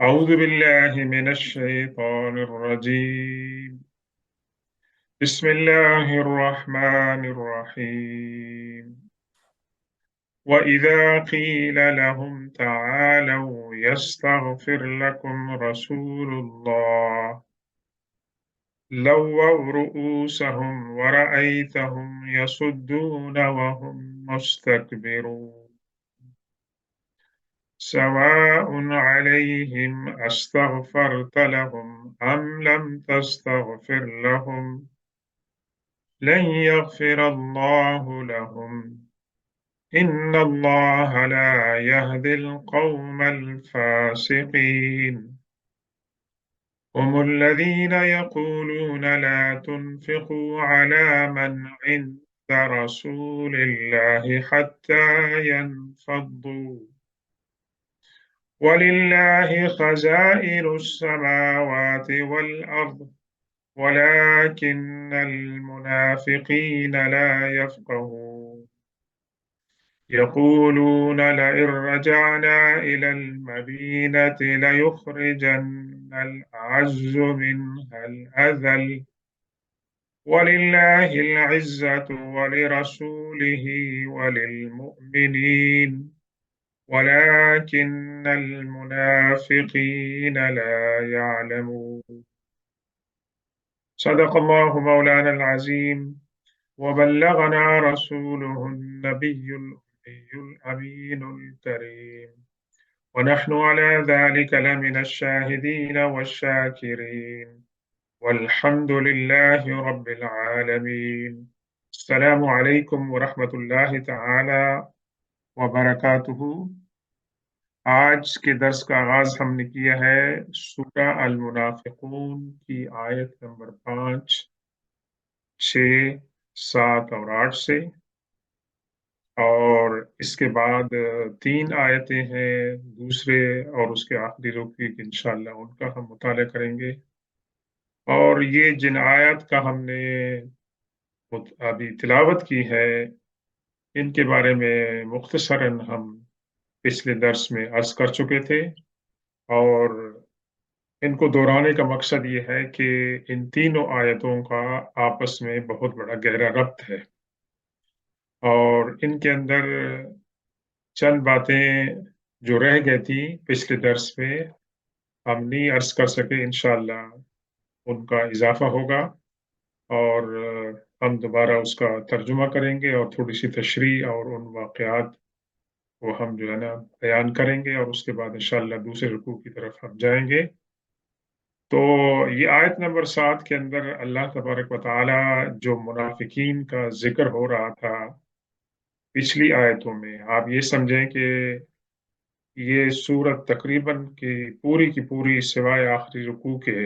أعوذ بالله من الشيطان الرجيم. بسم الله الرحمن الرحيم. وإذا قيل لهم تعالوا يستغفر لكم رسول الله لووا رؤوسهم ورأيتهم يصدون وهم مستكبرون سواء عليهم أستغفرت لهم أم لم تستغفر لهم لن يغفر الله لهم إن الله لا يهدي القوم الفاسقين. هم الذين يقولون لا تنفقوا على من عند رسول الله حتى ينفضوا ولله خزائن السماوات والأرض ولكن المنافقين لا يفقهون يقولون لئن رجعنا إلى المدينة ليخرجن الأعز منها الأذل ولله العزة ولرسوله وللمؤمنين ولكن المنافقين لا يعلمون. صدق الله مولانا العظيم وبلغنا رسوله النبي الأمي الأمين الكريم ونحن على ذلك لمن الشاهدين والشاكرين والحمد لله رب العالمين. السلام عليكم ورحمة الله تعالى وبركاته. آج کے درس کا آغاز ہم نے کیا ہے سورہ المنافقون کی آیت نمبر 5، 6، 7 اور 8 سے، اور اس کے بعد 3 آیتیں ہیں دوسرے اور اس کے آخری رکوع کی، انشاءاللہ ان کا ہم مطالعہ کریں گے۔ اور یہ جن آیت کا ہم نے ابھی تلاوت کی ہے ان کے بارے میں مختصراً ہم پچھلے درس میں عرض کر چکے تھے، اور ان کو دہرانے کا مقصد یہ ہے کہ ان تینوں آیتوں کا آپس میں بہت بڑا گہرا ربط ہے، اور ان کے اندر چند باتیں جو رہ گئی تھی پچھلے درس میں ہم نہیں عرض کر سکے، انشاءاللہ ان کا اضافہ ہوگا، اور ہم دوبارہ اس کا ترجمہ کریں گے اور تھوڑی سی تشریح اور ان واقعات کو ہم جو ہے نا بیان کریں گے، اور اس کے بعد انشاءاللہ دوسرے رکوع کی طرف ہم جائیں گے۔ تو یہ آیت نمبر 7 کے اندر اللہ تبارک و تعالی جو منافقین کا ذکر ہو رہا تھا پچھلی آیتوں میں، آپ یہ سمجھیں کہ یہ سورت تقریباً کی پوری سوائے آخری رکوع کے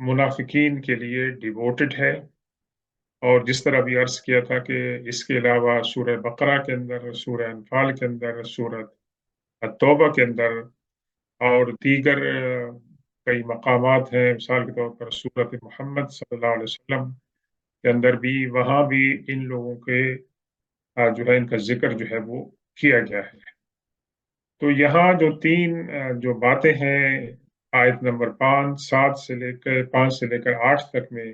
منافقین کے لیے ڈیووٹڈ ہے، اور جس طرح بھی عرض کیا تھا کہ اس کے علاوہ سورہ بقرہ کے اندر، سورہ انفال کے اندر، سورت التوبہ کے اندر اور دیگر کئی مقامات ہیں، مثال کے طور پر سورت محمد صلی اللہ علیہ وسلم کے اندر بھی، وہاں بھی ان لوگوں کے جو ہے ان کا ذکر جو ہے وہ کیا گیا ہے۔ تو یہاں جو 3 جو باتیں ہیں آیت نمبر 5 سے لے کر 8 تک میں،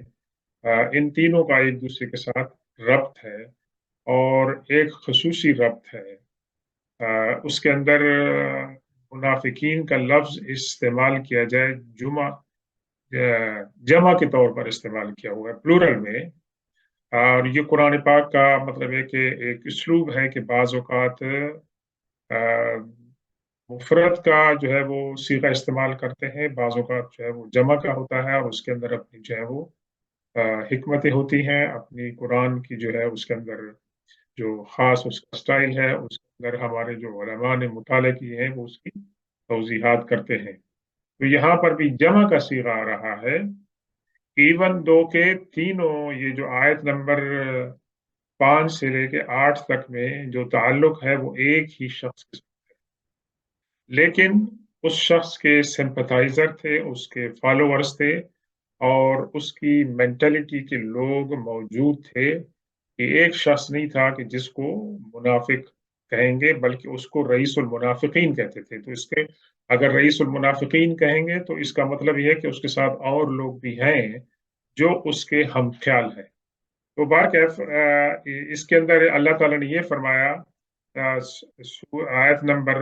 ان تینوں کا ایک دوسرے کے ساتھ ربط ہے، اور ایک خصوصی ربط ہے۔ اس کے اندر منافقین کا لفظ استعمال کیا جائے جمع کے طور پر استعمال کیا ہوا ہے، پلورل میں، اور یہ قرآن پاک کا مطلب ہے کہ ایک اسلوب ہے کہ بعض اوقات مفرد کا جو ہے وہ صیغہ استعمال کرتے ہیں، بعض اوقات جو ہے وہ جمع کا ہوتا ہے، اور اس کے اندر اپنی جو ہے وہ حکمتیں ہوتی ہیں، اپنی قرآن کی جو ہے اس کے اندر جو خاص اس کا سٹائل ہے، اس کے اندر ہمارے جو علماء نے مطالعہ کیے ہیں وہ اس کی توضیحات کرتے ہیں۔ تو یہاں پر بھی جمع کا صیغہ آ رہا ہے، ایون دو کے تینوں یہ جو آیت نمبر 5 سے لے کے 8 تک میں جو تعلق ہے وہ ایک ہی شخص کے ساتھ ہے، لیکن اس شخص کے سمپتائزر تھے، اس کے فالوورز تھے، اور اس کی مینٹلٹی کے لوگ موجود تھے، کہ ایک شخص نہیں تھا کہ جس کو منافق کہیں گے بلکہ اس کو رئیس المنافقین کہتے تھے. تو اس کے اگر رئیس المنافقین کہیں گے تو اس کا مطلب یہ ہے کہ اس کے ساتھ اور لوگ بھی ہیں جو اس کے ہم خیال ہیں. تو بہرکیف اس کے اندر اللہ تعالیٰ نے یہ فرمایا آیت نمبر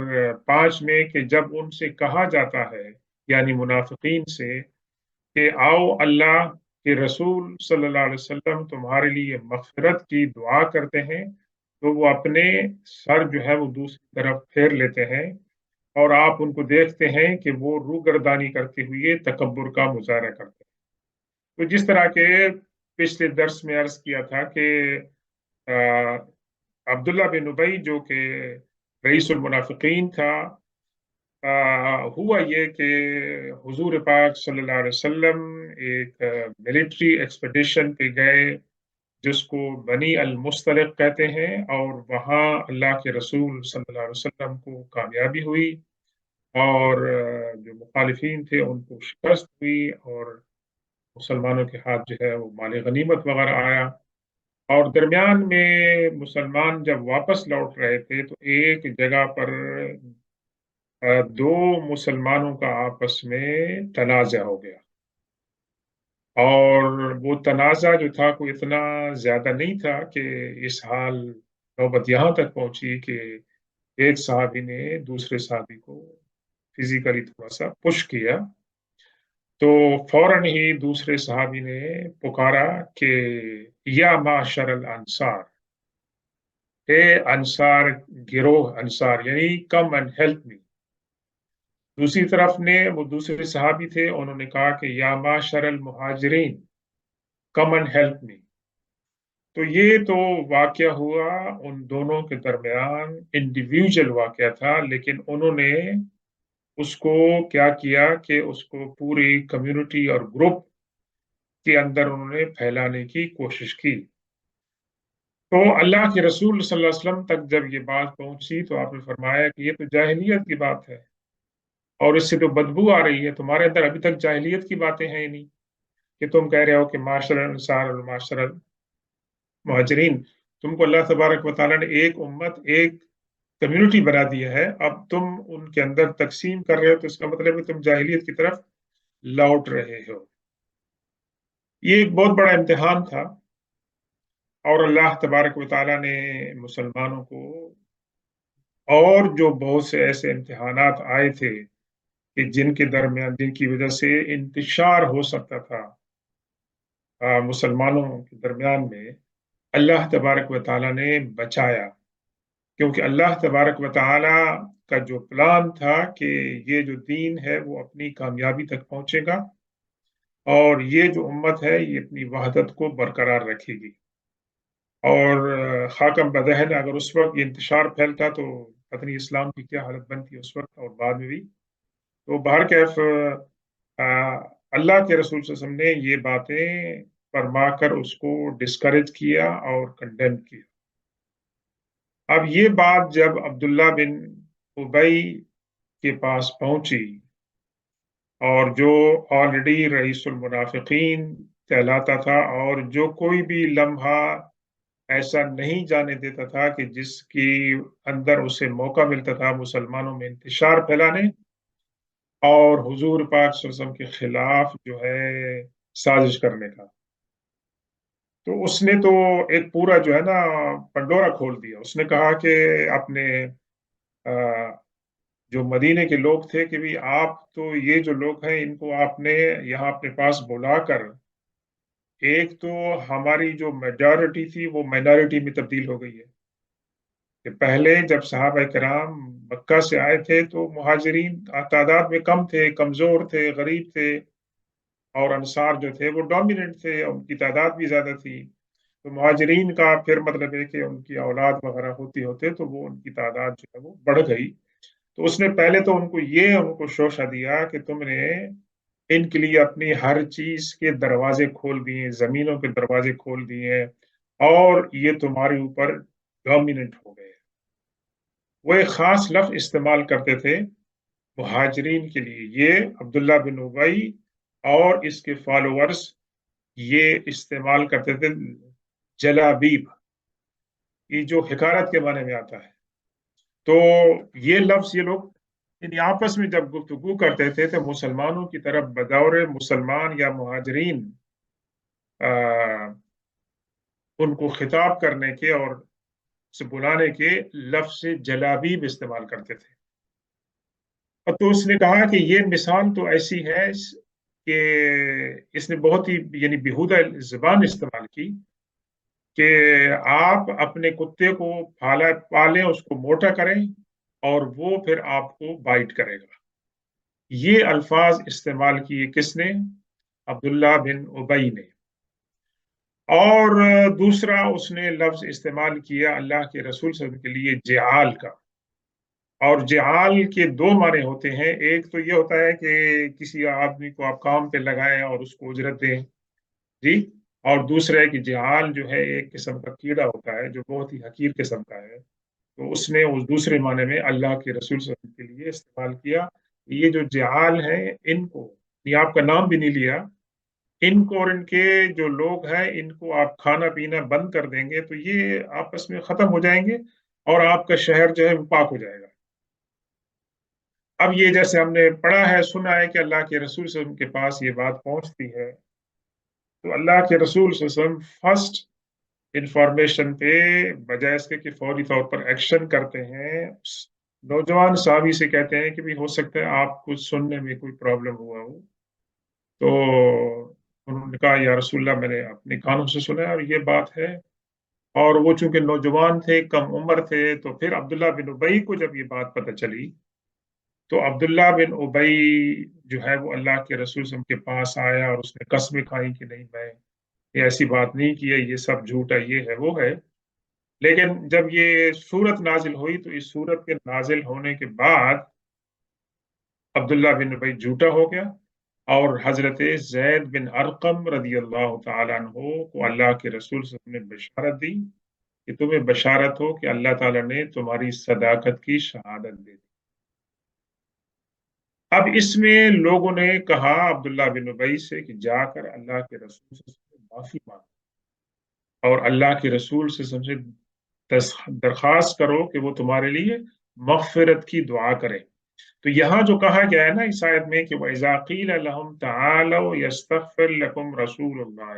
5 میں کہ جب ان سے کہا جاتا ہے یعنی منافقین سے کہ آؤ اللہ کے رسول صلی اللہ علیہ وسلم تمہارے لیے مغفرت کی دعا کرتے ہیں، تو وہ اپنے سر جو ہے وہ دوسری طرف پھیر لیتے ہیں اور آپ ان کو دیکھتے ہیں کہ وہ روگردانی کرتے ہوئے تکبر کا مظاہرہ کرتے ہیں. تو جس طرح کے پچھلے درس میں عرض کیا تھا کہ عبداللہ بن ابی جو کہ رئیس المنافقین تھا، ہوا یہ کہ حضور پاک صلی اللہ علیہ وسلم ایک ملٹری ایکسپیڈیشن پہ گئے جس کو بنی المستلق کہتے ہیں، اور وہاں اللہ کے رسول صلی اللہ علیہ وسلم کو کامیابی ہوئی اور جو مخالفین تھے ان کو شکست ہوئی اور مسلمانوں کے ہاتھ جو ہے وہ مال غنیمت وغیرہ آیا. اور درمیان میں مسلمان جب واپس لوٹ رہے تھے تو ایک جگہ پر دو مسلمانوں کا آپس میں تنازع ہو گیا، اور وہ تنازع جو تھا کوئی اتنا زیادہ نہیں تھا کہ اس حال نوبت یہاں تک پہنچی کہ ایک صحابی نے دوسرے صحابی کو فزیکلی تھوڑا سا پش کیا. تو فوراً ہی دوسرے صحابی نے پکارا کہ یا معشر الانصار، اے انصار گروہ انصار، یعنی کم اینڈ ہیلپ می. دوسری طرف نے وہ دوسرے صحابی تھے، انہوں نے کہا کہ یا معشر المہاجرین کم اینڈ ہیلپ می. تو یہ تو واقعہ ہوا ان دونوں کے درمیان، انڈیویجول واقعہ تھا، لیکن انہوں نے اس کو کیا کیا کہ اس کو پوری کمیونٹی اور گروپ کے اندر انہوں نے پھیلانے کی کوشش کی. تو اللہ کے رسول صلی اللہ علیہ وسلم تک جب یہ بات پہنچی تو آپ نے فرمایا کہ یہ تو جاہلیت کی بات ہے اور اس سے تو بدبو آ رہی ہے، تمہارے اندر ابھی تک جاہلیت کی باتیں ہیں نہیں کہ تم کہہ رہے ہو کہ معاشر انصار اور معاشر مہاجرین. تم کو اللہ تبارک و تعالیٰ نے ایک امت، ایک کمیونٹی بنا دیا ہے، اب تم ان کے اندر تقسیم کر رہے ہو، تو اس کا مطلب ہے تم جاہلیت کی طرف لوٹ رہے ہو. یہ ایک بہت بڑا امتحان تھا اور اللہ تبارک و تعالیٰ نے مسلمانوں کو اور جو بہت سے ایسے امتحانات آئے تھے کہ جن کے درمیان، جن کی وجہ سے انتشار ہو سکتا تھا مسلمانوں کے درمیان میں، اللہ تبارک و تعالیٰ نے بچایا. کیونکہ اللہ تبارک و تعالیٰ کا جو پلان تھا کہ یہ جو دین ہے وہ اپنی کامیابی تک پہنچے گا اور یہ جو امت ہے یہ اپنی وحدت کو برقرار رکھے گی. اور خاکم بدہن اگر اس وقت یہ انتشار پھیلتا تو پتہ نہیں اسلام کی کیا حالت بنتی اس وقت اور بعد میں بھی. تو بہرکیف اللہ کے رسول صلی اللہ علیہ وسلم نے یہ باتیں فرما کر اس کو ڈسکریج کیا اور کنڈیم کیا. اب یہ بات جب عبداللہ بن ابی کے پاس پہنچی، اور جو آلریڈی رئیس المنافقین کہلاتا تھا اور جو کوئی بھی لمحہ ایسا نہیں جانے دیتا تھا کہ جس کی اندر اسے موقع ملتا تھا مسلمانوں میں انتشار پھیلانے اور حضور پاک صلی اللہ علیہ وسلم کے خلاف جو ہے سازش کرنے کا. تو اس نے تو ایک پورا جو ہے نا پنڈورا کھول دیا. اس نے کہا کہ اپنے جو مدینے کے لوگ تھے کہ بھی آپ تو یہ جو لوگ ہیں ان کو آپ نے یہاں اپنے پاس بلا کر ایک تو ہماری جو میجورٹی تھی وہ مائنارٹی میں تبدیل ہو گئی ہے. کہ پہلے جب صحابہ کرام مکہ سے آئے تھے تو مہاجرین تعداد میں کم تھے، کمزور تھے، غریب تھے، اور انصار جو تھے وہ ڈومیننٹ تھے، ان کی تعداد بھی زیادہ تھی. تو مہاجرین کا پھر مطلب ہے کہ ان کی اولاد وغیرہ ہوتے تو وہ ان کی تعداد جو ہے وہ بڑھ گئی. تو اس نے پہلے تو ان کو شوشہ دیا کہ تم نے ان کے لیے اپنی ہر چیز کے دروازے کھول دیے، زمینوں کے دروازے کھول دیے اور یہ تمہارے اوپر ڈومیننٹ ہو گئے. وہ ایک خاص لفظ استعمال کرتے تھے مہاجرین کے لیے، یہ عبداللہ بن ابی اور اس کے فالوورز یہ استعمال کرتے تھے جلابیب، یہ جو حکارت کے معنی میں آتا ہے. तो ये लफ्ज ये लोग इन आपस में जब गुफ्तगू करते थे तो मुसलमानों की तरफ बदौर मुसलमान या मुहाजिरीन उनको खिताब करने के और से बुलाने के लफ्ज जलाबीब इस्तेमाल करते थे। और तो उसने कहा कि ये मिसाल तो ऐसी है कि इसने बहुत ही यानी बेहुदा जुबान इस्तेमाल की कि आप अपने कुत्ते को पालें, उसको मोटा करें और वो फिर आपको बाइट करेगा। ये अल्फाज इस्तेमाल किए किसने? अब्दुल्ला बिन उबई ने। और दूसरा उसने लफ्ज इस्तेमाल किया अल्लाह के रसूल सल्लल्लाहु अलैहि वसल्लम के लिए जिहाल का। और जिहाल के दो माने होते हैं, एक तो ये होता है कि किसी आदमी को आप काम पे लगाएं और उसको उजरत दें जी। और दूसरा है कि जिहाल जो है एक किस्म का कीड़ा होता है जो बहुत ही हकीर किस्म का है। तो उसने उस दूसरे माने में अल्लाह के रसूल सल्लल्लाहु अलैहि वसल्लम के लिए इस्तेमाल किया। ये जो जिहाल हैं इनको, ये आपका नाम भी नहीं लिया, इनको और इनके जो लोग हैं इनको आप खाना पीना बंद कर देंगे तो ये आपस में खत्म हो जाएंगे और आपका शहर जो है वो पाक हो जाएगा। अब ये जैसे हमने पढ़ा है सुना है कि अल्लाह के रसूल सल्लल्लाहु अलैहि वसल्लम के पास ये बात पहुंचती है, तो अल्लाह के रसूल सल्लल्लाहु अलैहि वसल्लम फर्स्ट इंफॉर्मेशन पे बजाय इसके कि फौरी तौर पर एक्शन करते हैं, नौजवान साहबी से कहते हैं कि भी हो सकता है आपको सुनने में कोई प्रॉब्लम हुआ हो। तो उन्होंने कहा या रसूलल्लाह मैंने अपने कानों से सुना है और ये बात है। और वो चूंकि नौजवान थे, कम उम्र थे, तो फिर अब्दुल्ला बिन उबई को जब ये बात पता चली तो अब्दुल्ला बिन उबई जो है वो अल्लाह के रसूल सल्लल्लाहु अलैहि वसल्लम के पास आया और उसने कस्में खाई कि नहीं मैं ये ऐसी बात नहीं की है, ये सब झूठ है, ये है वो है। लेकिन जब ये सूरत नाजिल हुई तो इस सूरत के नाजिल होने के बाद अब्दुल्ला बिन उबई झूठा हो गया और हजरत जैद बिन अरकम रदी अल्लाह तआला अन्हो को अल्लाह के रसूल सल्लल्लाहु अलैहि वसल्लम ने बशारत दी कि तुम्हें बशारत हो कि अल्लाह ताला ने तुम्हारी सदाकत की शहादत दे दी। अब इसमें लोगों ने कहा अब्दुल्ला बिन उबई से कि जाकर अल्लाह के रसूल से माफी मांगो और अल्लाह के रसूल से सबसे दरखास्त करो कि वो तुम्हारे लिए मगफिरत की दुआ करें। तो यहाँ जो कहा गया है ना इस आयत में कि वइज़ा क़ील लहुम तआलौ यस्तग़फिर लकुम रसूलुल्लाह,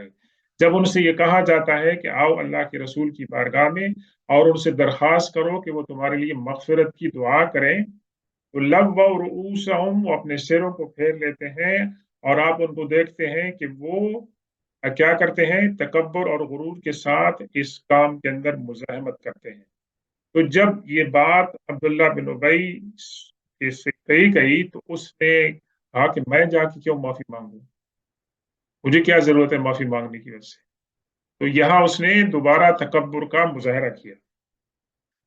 जब उनसे ये कहा जाता है कि आओ अल्लाह के रसूल की बारगाह में और उनसे दरखास्त करो कि वो तुम्हारे लिए मगफिरत की दुआ करें, तो लव्वौ रुऊसहुम, वो अपने सिरों को फेर लेते हैं और आप उनको देखते हैं कि वो क्या करते हैं, तकब्बुर और गुरूर के साथ इस काम के अंदर मुज़ाहमत करते हैं। तो जब ये बात अब्दुल्ला बिन उबई से कही गई तो उसने कहा कि मैं जाके क्यों माफी मांगू, मुझे क्या जरूरत है माफी मांगने की वजह से। तो यहाँ उसने दोबारा तकब्बुर का मुजाहरा किया।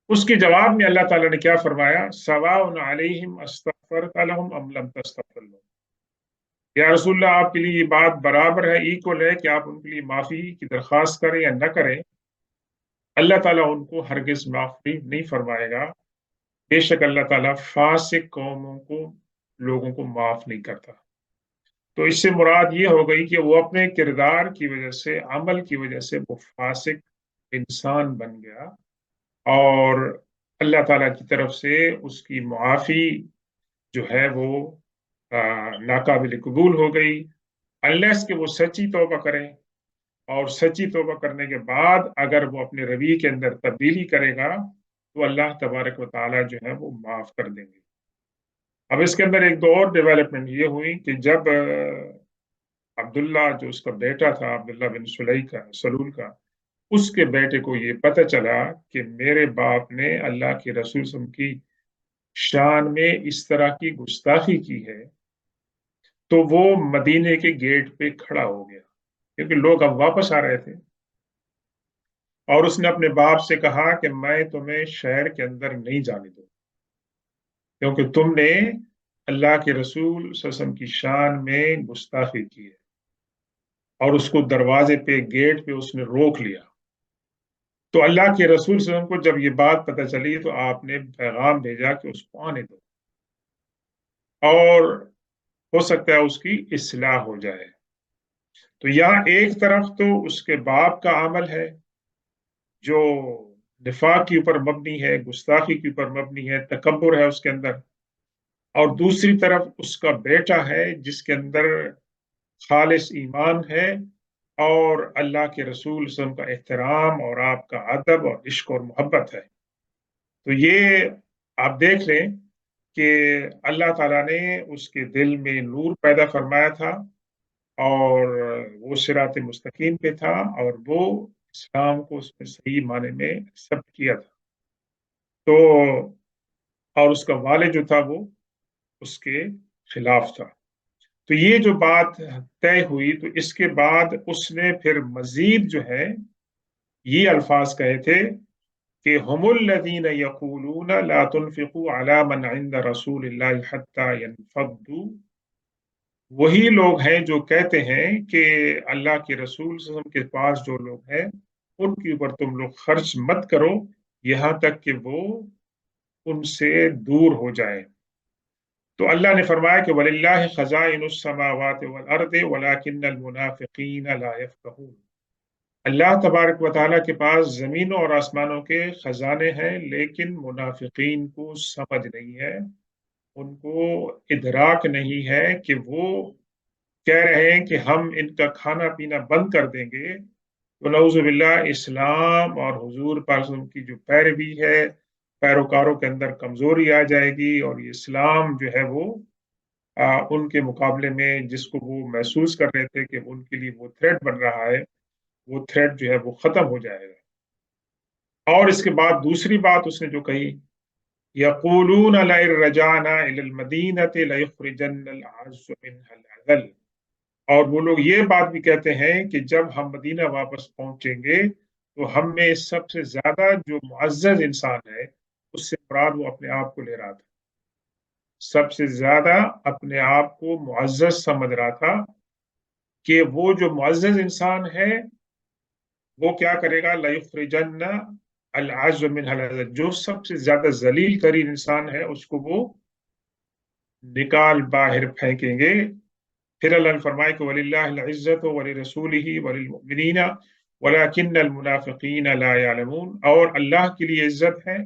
उसके जवाब में अल्लाह ताला ने क्या फरमाया, सवाउन अलैहिम अस्तगफरत लहुम अम लम तस्तगफिर लहुम, या रसूलल्लाह आपके लिए ये बात बराबर है, इक्वल है कि आप उनके लिए माफी की दरखास्त करें या न करें, अल्लाह ताला उनको हरगिज माफी नहीं फरमाएगा। बेशक अल्लाह ताला फासिक कौमों को, लोगों को माफ नहीं करता। तो इससे मुराद ये हो गई कि वो अपने किरदार की वजह से, अमल की वजह से वो फासिक इंसान बन गया और अल्लाह ताला की तरफ से उसकी मुआफी जो है वो नाकाबिल कबूल हो गई, अनलेस कि वो सच्ची तौबा करें। और सच्ची तौबा करने के बाद अगर वो अपने रवैये के अंदर तब्दीली करेगा तो अल्लाह तबारक व तआला जो है वो माफ कर देंगे। अब इसके अंदर एक दो और डेवलपमेंट ये हुई कि जब अब्दुल्ला जो उसका बेटा था, अब्दुल्ला बिन सलूल का, उसके बेटे को ये पता चला कि मेरे बाप ने अल्लाह के रसूल सल्लल्लाहु अलैहि वसल्लम की शान में इस तरह की गुस्ताखी की है, तो वो मदीने के गेट पे खड़ा हो गया क्योंकि लोग अब वापस आ रहे थे। और उसने अपने बाप से कहा कि मैं तुम्हें शहर के अंदर नहीं जाने दूँ क्योंकि तुमने अल्लाह के रसूल सल्लल्लाहु अलैहि वसल्लम की शान में गुस्ताखी की है। और उसको दरवाजे पे, गेट पे उसने रोक लिया। तो अल्लाह के रसूल सल्लल्लाहु अलैहि वसल्लम को जब ये बात पता चली तो आपने पैगाम भेजा कि उसको आने दो और हो सकता है उसकी इस्लाह हो जाए। तो यहाँ एक तरफ तो उसके बाप का अमल है जो निफाक के ऊपर मबनी है, गुस्ताखी के ऊपर मबनी है, तकब्बुर है उसके अंदर। और दूसरी तरफ उसका बेटा है जिसके अंदर खालिस ईमान है और अल्लाह के रसूल सल्लल्लाहु अलैहि वसल्लम का एहतराम और आपका अदब और इश्क और मोहब्बत है। तो ये आप देख लें कि अल्लाह ताला ने उसके दिल में नूर पैदा फरमाया था और वो सिरात मुस्तकीम पे था और वो इस्लाम को उसमें सही माने में एक्सेप्ट किया था। तो और उसका वालिद जो था वो उसके खिलाफ था। तो ये जो बात तय हुई तो इसके बाद उसने फिर मजीद जो है ये अल्फाज कहे थे कि हुमुल्लज़ीन यक़ूलून ला तुनफ़िक़ू अला मन इंद रसूलिल्लाहि हत्ता यनफ़द्दू। वही लोग हैं जो कहते हैं कि अल्लाह के रसूल सल्लल्लाहु अलैहि वसल्लम के पास जो लोग हैं उनके ऊपर तुम लोग खर्च मत करो यहां तक कि वो उनसे दूर हो जाए। तो अल्लाह ने फरमाया कि वलिल्लाहि खज़ाइनुस समावाति वल अर्दि वलाकिन्नल मुनाफिकीन ला यफ़क़हून। अल्लाह तबारक व तआला के पास जमीनों और आसमानों के खजाने हैं लेकिन मुनाफिकीन को समझ नहीं है, उनको इदराक नहीं है कि वो कह रहे हैं कि हम इनका खाना पीना बंद कर देंगे तो नऊजुबिल्लाह इस्लाम और हुजूर पाक की जो पैरवी है पैरोकारों के अंदर कमजोरी आ जाएगी और ये इस्लाम जो है वो उनके मुकाबले में जिसको वो महसूस कर रहे थे कि उनके लिए वो थ्रेट बन रहा है वो थ्रेट जो है वो खत्म हो जाएगा। और इसके बाद दूसरी बात उसने जो कही यक़ूलून लइन रजाना इलल मदीनति लयुखरिजन्नल अअज़्ज़ु मिनहल अज़ल। और वो लोग ये बात भी कहते हैं कि जब हम मदीना वापस पहुंचेंगे तो हम में सबसे ज्यादा जो मुअज़्ज़ज़ इंसान है उससे मुराद वो अपने आप को ले रहा था, सबसे ज्यादा अपने आप को मुअज़्ज़ज़ समझ रहा था कि वो जो मुअज़्ज़ज़ इंसान है वो क्या करेगा लयुखरिजन्ना अल अअज़्ज़ु मिनहल अज़ल, जो सबसे ज्यादा जलील तरीन इंसान है उसको वो निकाल बाहर फेंकेंगे। फिर अल्लाह ने फरमाया कि वलिल्लाहिल इज्जतु वलिरसूलिही वलिलमुमिनीना वलाकिन्नल मुनाफिकीना ला यअलमून। और अल्लाह के लिए इज्जत है,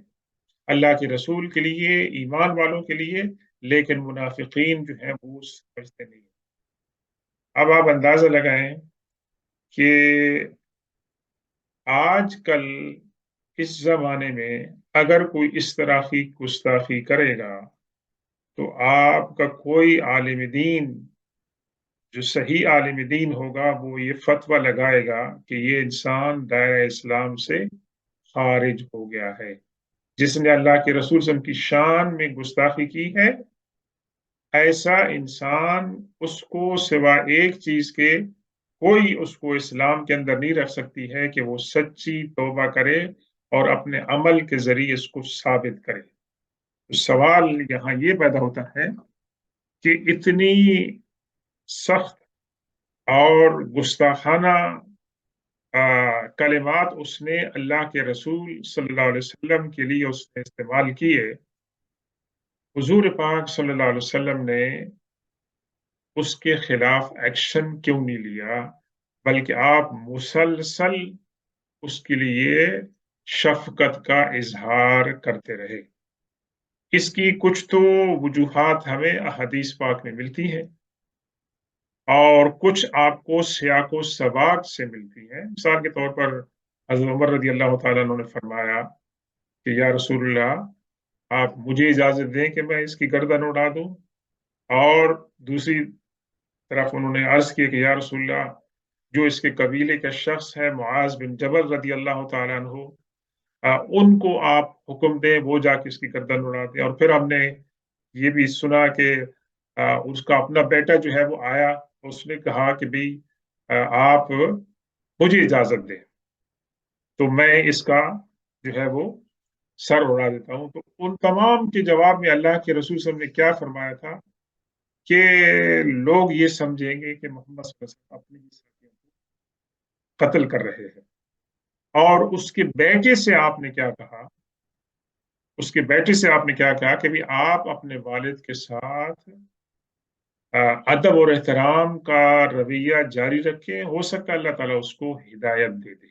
अल्लाह के रसूल के लिए, ईमान वालों के लिए, लेकिन मुनाफिकीन जो हैं वो समझते नहीं। अब आप अंदाजा लगाएं कि आजकल इस जमाने में अगर कोई इस तरह की गुस्ताखी करेगा तो आपका कोई आलिम दीन जो सही आलिम दीन होगा वो ये फतवा लगाएगा कि ये इंसान दायरा इस्लाम से खारिज हो गया है। जिसने अल्लाह के रसूल सल्लल्लाहु अलैहि वसल्लम की शान में गुस्ताखी की है ऐसा इंसान उसको सिवा एक चीज के कोई उसको इस्लाम के अंदर नहीं रख सकती है कि वो सच्ची तौबा करे और अपने अमल के जरिए इसको साबित करे। तो सवाल यहाँ ये पैदा होता है कि इतनी सख्त और गुस्ताखाना कलिमात उसने अल्लाह के रसूल सल्लल्लाहु अलैहि वसल्लम के लिए उसने इस्तेमाल किए, हुजूर पाक सल्लल्लाहु अलैहि वसल्लम ने उसके खिलाफ एक्शन क्यों नहीं लिया, बल्कि आप मुसलसल उसके लिए शफकत का इजहार करते रहे। इसकी कुछ तो वजूहात हमें अहदीस पाक में मिलती हैं और कुछ आपको सियाको सबाक से मिलती है। मिसाल के तौर पर हज़रत उमर रज़ी अल्लाह तआला अन्हु ने फरमाया कि या रसूलल्लाह आप मुझे इजाजत दें कि मैं इसकी गर्दन उड़ा दूं। और दूसरी तरफ उन्होंने अर्ज किया कि या रसूलल्लाह जो इसके कबीले का शख्स है मुआज बिन जबल रज़ी अल्लाह तआला अन्हु उनको आप हुक्म दें वो जाके इसकी गर्दन उड़ा दें। और फिर हमने ये भी सुना कि उसका अपना बेटा जो है वो आया, उसने कहा कि भाई आप मुझे इजाजत दें तो मैं इसका जो है वो सर उड़ा देता हूं। तो उन तमाम के जवाब में अल्लाह के रसूल सल्लल्लाहु अलैहि वसल्लम ने क्या फरमाया था कि लोग ये समझेंगे कि मोहम्मद सल्लल्लाहु अलैहि वसल्लम अपनी ही साथियों को कत्ल कर रहे हैं। और उसके बेटे से आपने क्या कहा, उसके बेटे से आपने क्या कहा कि भी आप अपने वालिद के साथ अदब और एहतराम का रवैया जारी रखें, हो सकता है अल्लाह ताला उसको हिदायत दे दे।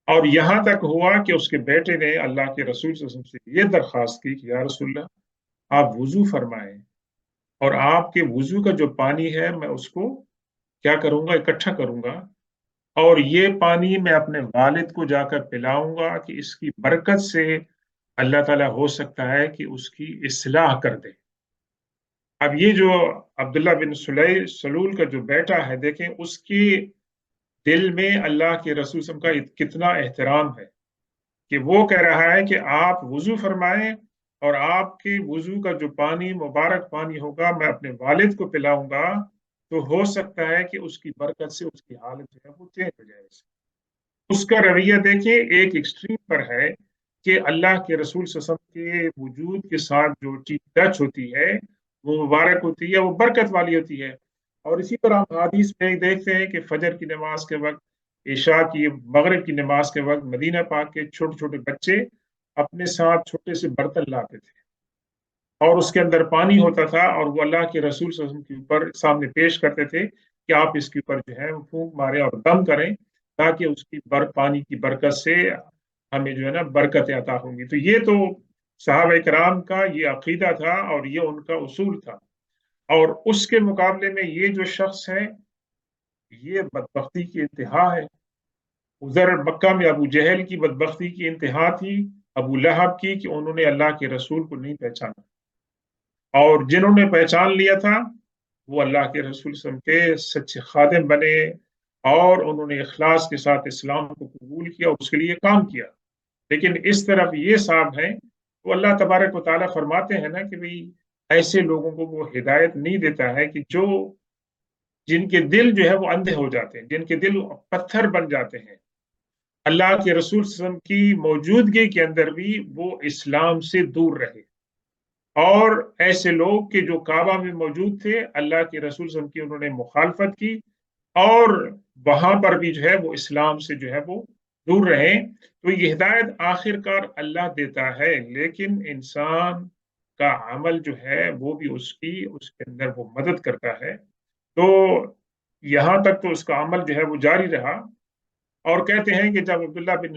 और यहाँ तक हुआ कि उसके बेटे ने अल्लाह के रसूल सल्लल्लाहु अलैहि वसल्लम से ये दरख्वास्त की कि या रसूलल्लाह, आप वुजू फरमाएं, और आपके वुजू का जो पानी है मैं उसको क्या करूंगा, इकट्ठा करूंगा, और ये पानी मैं अपने वालिद को जाकर पिलाऊंगा कि इसकी बरकत से अल्लाह ताला हो सकता है कि उसकी इस्लाह कर दे। अब ये जो अब्दुल्ला बिन सलूल का जो बेटा है, देखें उसकी दिल में अल्लाह के रसूल सल्लल्लाहु अलैहि वसल्लम का कितना एहतराम है कि वो कह रहा है कि आप वुजू फरमाएं, और आपके वुजू का जो पानी, मुबारक पानी होगा, मैं अपने वालिद को पिलाऊंगा, तो हो सकता है कि उसकी बरकत से उसकी हालत जो है वो चेंज हो जाए। उसका रवैया देखिए, एक एक्सट्रीम पर है कि अल्लाह के रसूल सल्लल्लाहु अलैहि वसल्लम के वजूद के साथ जो चीज टच होती है वो मुबारक होती है, वो बरकत वाली होती है। और इसी तरह हम हदीस में देखते हैं कि फजर की नमाज के वक्त, इशा की, मगरिब की नमाज के वक्त मदीना पाक के छोटे छोटे बच्चे अपने साथ छोटे से बर्तन लाते थे, और उसके अंदर पानी होता था, और वो अल्लाह के रसूल सल्लल्लाहु अलैहि वसल्लम के ऊपर सामने पेश करते थे कि आप इसके ऊपर जो है वो फूंक मारें और दम करें, ताकि उसकी पानी की बरकत से हमें जो है ना बरकत अता होंगी। तो ये तो साहबा इकराम का ये अकीदा था और ये उनका उसूल था। और उसके मुकाबले में ये जो शख्स है, ये बदबख्ती की इंतहा है। उधर मक्का में अबू जहल की बदबख्ती की इंतहा थी, अबू लहब की, कि उन्होंने अल्लाह के रसूल को नहीं पहचाना, और जिन्होंने पहचान लिया था वो अल्लाह के रसूल सल्लल्लाहु अलैहि वसल्लम के सच्चे खादिम बने, और उन्होंने इखलास के साथ इस्लाम को कबूल किया, उसके लिए काम किया। लेकिन इस तरफ ये साहब हैं, तो अल्लाह तबारक व तआला फरमाते हैं ना कि भाई ऐसे लोगों को वो हिदायत नहीं देता है कि जो जिनके दिल जो है वो अंधे हो जाते हैं, जिनके दिल पत्थर बन जाते हैं, अल्लाह के रसूल सल्लल्लाहु अलैहि वसल्लम की मौजूदगी के अंदर भी वो इस्लाम से दूर रहे। और ऐसे लोग के जो काबा में मौजूद थे, अल्लाह के रसूल सल्लल्लाहु अलैहि वसल्लम की उन्होंने मुखालफत की, और वहां पर भी जो है वो इस्लाम से जो है वो दूर रहे। तो ये हिदायत आखिरकार अल्लाह देता है, लेकिन इंसान का अमल जो है वो भी उसके अंदर वो मदद करता है। तो यहां तक तो उसका अमल जो है वो जारी रहा। और कहते हैं कि जब अब्दुल्ला बिन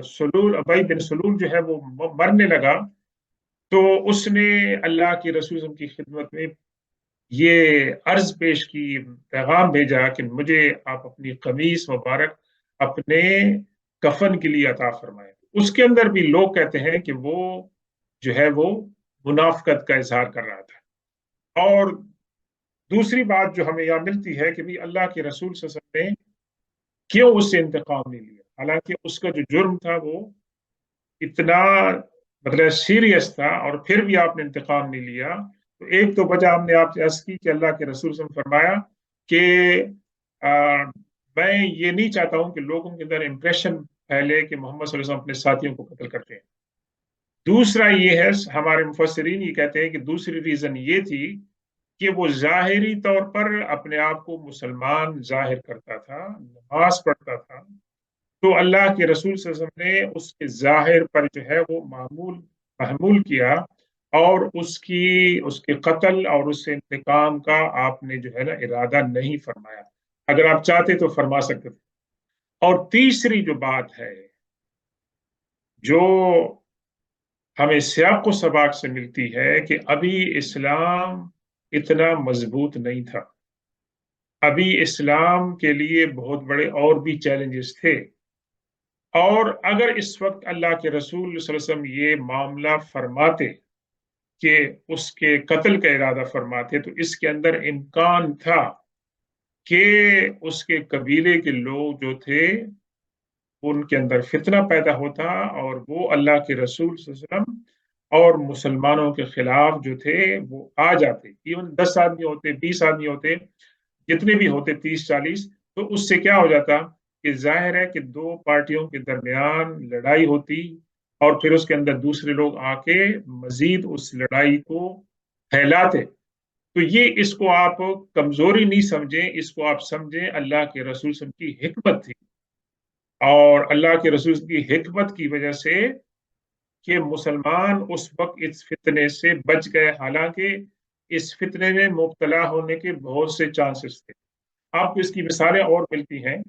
सलूल, अबई बिन सलूल जो है वो मरने लगा, तो उसने अल्लाह के रसूल सल्लल्लाहु अलैहि वसल्लम की खिदमत में ये अर्ज पेश की, पैगाम भेजा कि मुझे आप अपनी कमीज मुबारक अपने कफन के लिए अता फरमाएं। उसके अंदर भी लोग कहते हैं कि वो जो है वो मुनाफकत का इजहार कर रहा था। और दूसरी बात जो हमें यहाँ मिलती है कि भी अल्लाह के रसूल सल्लल्लाहु अलैहि वसल्लम ने क्यों उससे इंतकाम नहीं लिया, हालांकि उसका जो जुर्म था वो इतना मतलब सीरियस था, और फिर भी आपने इंतकाम नहीं लिया। तो एक तो वजह हमने आपसे अर्ज की कि अल्लाह के रसूल ने फरमाया कि मैं ये नहीं चाहता हूं कि लोगों के अंदर इंप्रेशन फैले कि मोहम्मद सल्लल्लाहु अलैहि वसल्लम अपने साथियों को कत्ल करते हैं। दूसरा ये है, हमारे मुफस्सिरीन ये कहते हैं कि दूसरी रीजन ये थी कि वो जाहिरी तौर पर अपने आप को मुसलमान जाहिर करता था, नमाज पढ़ता था, तो अल्लाह के रसूल सल्लल्लाहु अलैहि वसल्लम ने उसके जाहिर पर जो है वो मामूल महमूल किया, और उसके कत्ल और उससे इंतकाम का आपने जो है ना इरादा नहीं फरमाया। अगर आप चाहते तो फरमा सकते थे। और तीसरी जो बात है, जो हमें सियाक व सबाक से मिलती है, कि अभी इस्लाम इतना मजबूत नहीं था, अभी इस्लाम के लिए बहुत बड़े और भी चैलेंजेस थे। और अगर इस वक्त अल्लाह के रसूल सल्लल्लाहु अलैहि वसल्लम ये मामला फरमाते कि उसके कत्ल का इरादा फरमाते, तो इसके अंदर इम्कान था कि उसके कबीले के लोग जो थे उनके अंदर फितना पैदा होता, और वो अल्लाह के रसूल सल्लल्लाहु अलैहि वसल्लम और मुसलमानों के खिलाफ जो थे वो आ जाते। इवन 10 आदमी होते, 20 आदमी होते, जितने भी होते, 30-40, तो उससे क्या हो जाता कि जाहिर है कि दो पार्टियों के दरमियान लड़ाई होती, और फिर उसके अंदर दूसरे लोग आके मजीद उस लड़ाई को फैलाते। तो ये, इसको आप कमजोरी नहीं समझें, इसको आप समझें अल्लाह के रसूल सल्लल्लाहु अलैहि वसल्लम की हिकमत थी। और अल्लाह के रसूल की हिकमत की वजह से कि मुसलमान उस वक्त इस फितने से बच गए, हालांकि इस फितने में मुब्तला होने के बहुत से चांसेस थे। आपको इसकी मिसालें और मिलती हैं।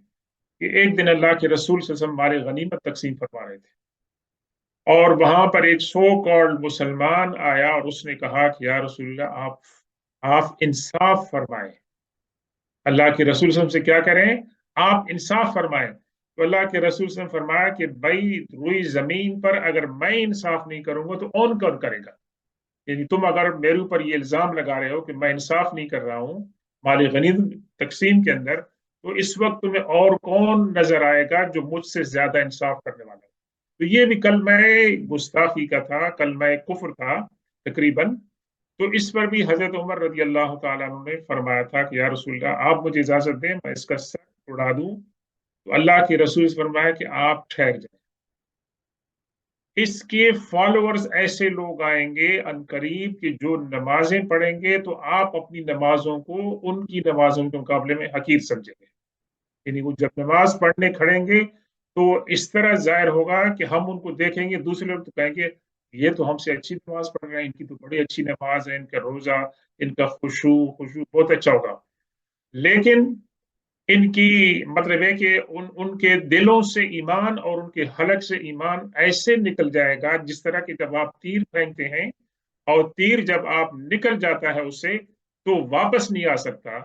کہ ایک दिन अल्लाह के रसूल सल्लल्लाहु अलैहि वसल्लम माल गनीमत तकसीम फरमा रहे थे, और वहां पर एक सो कॉल्ड मुसलमान आया और उसने कहा कि या रसूलल्लाह, आप इंसाफ फरमाएं। अल्लाह के रसूल सल्लल्लाहु अलैहि वसल्लम से क्या करें? आप इंसाफ फरमाएं। तो अल्लाह के रसूल सल्लल्लाहु अलैहि वसल्लम फरमाया कि भाई, रुई जमीन पर अगर मैं इंसाफ नहीं करूंगा तो कौन कौन करेगा? यानी तुम अगर मेरे ऊपर ये इल्जाम लगा रहे हो कि मैं इंसाफ नहीं कर रहा हूँ माल गनीमत तकसीम के अंदर, तो इस वक्त तुम्हें और कौन नजर आएगा जो मुझसे ज्यादा इंसाफ करने वाला है? तो ये भी कलमा गुस्ताखी का था, कलमा कुफ्र था तकरीबन। तो इस पर भी हजरत उमर रजी अल्लाह तआला अन्हु ने फरमाया था कि या रसूलल्लाह, आप मुझे इजाजत दें, मैं इसका सर उड़ा दूं। तो अल्लाह के रसूल से फरमाया कि आप ठहर जाएं, इसके फॉलोअर्स ऐसे लोग आएंगे अनकरीब कि जो नमाजें पढ़ेंगे तो आप अपनी नमाजों को उनकी नमाजों के मुकाबले में हकीर समझेंगे। यानी वो जब नमाज पढ़ने खड़ेंगे तो इस तरह जाहिर होगा कि हम उनको देखेंगे, दूसरे लोग तो कहेंगे ये तो हमसे अच्छी नमाज पढ़ रहे हैं, इनकी तो बड़ी अच्छी नमाज है, इनका रोजा, इनका खुशू खुशू बहुत अच्छा होगा। लेकिन इनकी मतलब है कि उनके दिलों से ईमान और उनके हलक से ईमान ऐसे निकल जाएगा जिस तरह की जब आप तीर फेंकते हैं और तीर जब आप निकल जाता है उससे तो वापस नहीं आ सकता,